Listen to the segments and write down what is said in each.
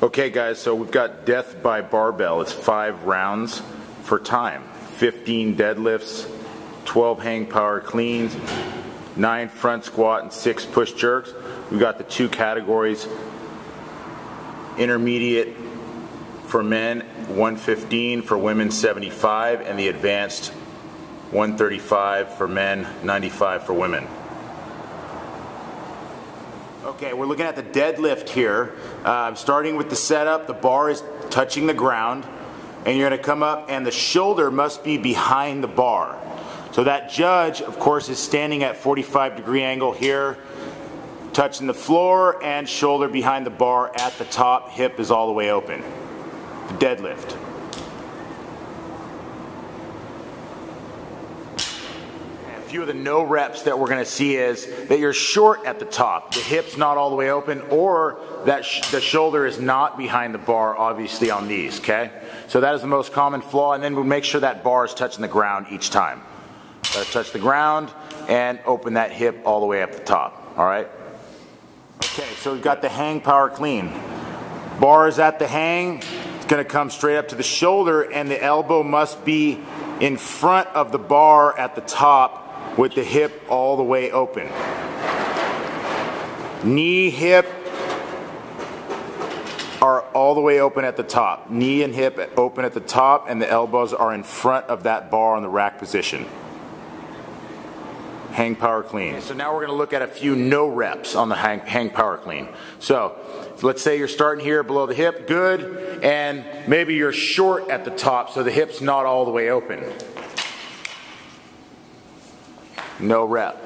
Okay guys, so we've got death by barbell. It's 5 rounds for time. 15 deadlifts, 12 hang power cleans, 9 front squat, and 6 push jerks. We've got the 2 categories. Intermediate for men, 115, for women 75, and the advanced 135 for men, 95 for women. Okay, we're looking at the deadlift here. Starting with the setup, the bar is touching the ground, and you're going to come up and the shoulder must be behind the bar. So that judge, of course, is standing at 45-degree angle here, touching the floor, and shoulder behind the bar at the top, hip is all the way open. The deadlift. A few of the no reps that we're going to see is that you're short at the top, the hip's not all the way open, or that the shoulder is not behind the bar, obviously, on these, okay? So that is the most common flaw, and then we'll make sure that bar is touching the ground each time. Touch the ground and open that hip all the way up the top, all right? Okay, so we've got the hang power clean. Bar is at the hang, it's going to come straight up to the shoulder, and the elbow must be in front of the bar at the top with the hip all the way open. Knee, hip are all the way open at the top. Knee and hip open at the top, and the elbows are in front of that bar in the rack position. Hang power clean. So now we're going to look at a few no reps on the hang power clean. So let's say you're starting here below the hip, good, and maybe you're short at the top, so the hip's not all the way open. No rep.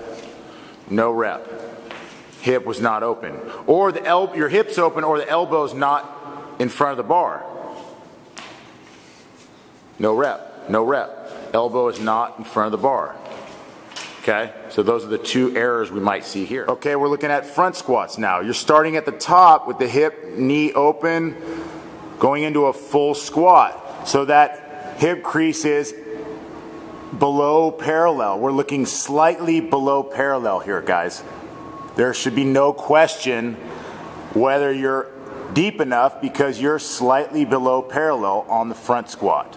No rep. Hip was not open. Or your hip's open, or the elbow's not in front of the bar. No rep. No rep. Elbow is not in front of the bar. Okay, so those are the 2 errors we might see here. Okay, we're looking at front squats now. You're starting at the top with the hip, knee open, going into a full squat. So that hip crease is below parallel. We're looking slightly below parallel here, guys. There should be no question whether you're deep enough, because you're slightly below parallel on the front squat.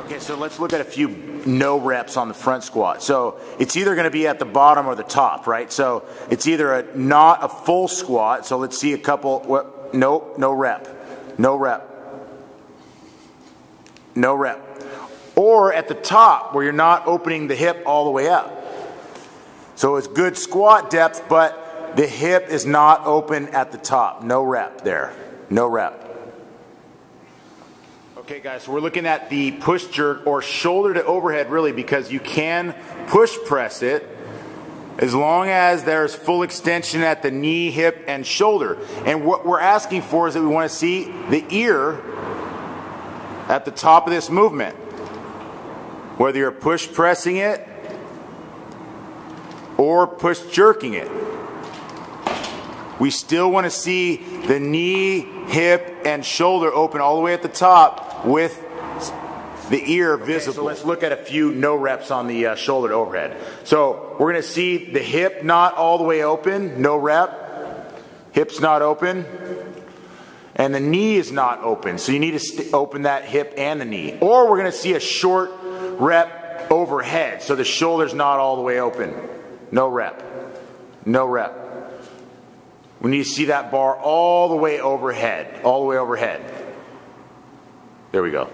Okay, so let's look at a few no reps on the front squat. So it's either going to be at the bottom or the top, right? So it's either not a full squat. So let's see a couple. Nope, no rep. No rep. No rep. Or at the top, where you're not opening the hip all the way up. So it's good squat depth, but the hip is not open at the top. No rep there. No rep. Okay guys, so we're looking at the push jerk, or shoulder to overhead, really, because you can push press it as long as there's full extension at the knee, hip, and shoulder. And what we're asking for is that we want to see the ear at the top of this movement. Whether you're push pressing it or push jerking it, we still want to see the knee, hip, and shoulder open all the way at the top with the ear visible. Okay, so let's look at a few no reps on the shoulder to overhead. So we're going to see the hip not all the way open, no rep. Hip's not open. And the knee is not open. So you need to open that hip and the knee. Or we're going to see a short rep overhead. So the shoulder's not all the way open. No rep. No rep. We need to see that bar all the way overhead. All the way overhead. There we go.